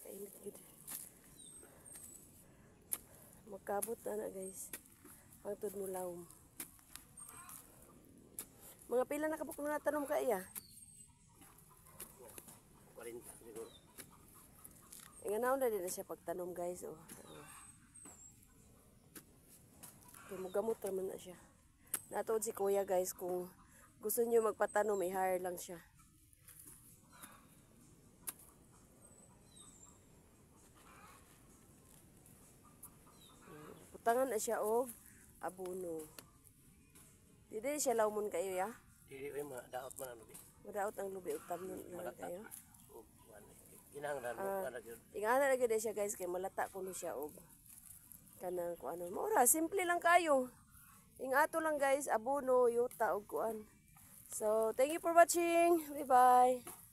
Kainit gid. Magkabot na guys. Hangtod mo lawom. Mga pila na kabuk na tanom ka iya? 40 siguro. Inganaw na din na siya pagtanom guys. Oh. Mugamot naman na siya. Natuod si kuya guys kung gusto niyo magpatanom, i-hire lang siya. Putangan na siya og abono. Dili siya lawmon kayo ya? Dili ay madaot man ang lubi. Madaot ang lubi ug tamnon lang kayo. Kinahanglan mo para gyud. Ingana na gyud siya guys kay malata kuno siya og kanang kuano. Mura simple lang kayo. Ingato lang guys, abono, yuta og kuan. So, thank you for watching. Bye-bye.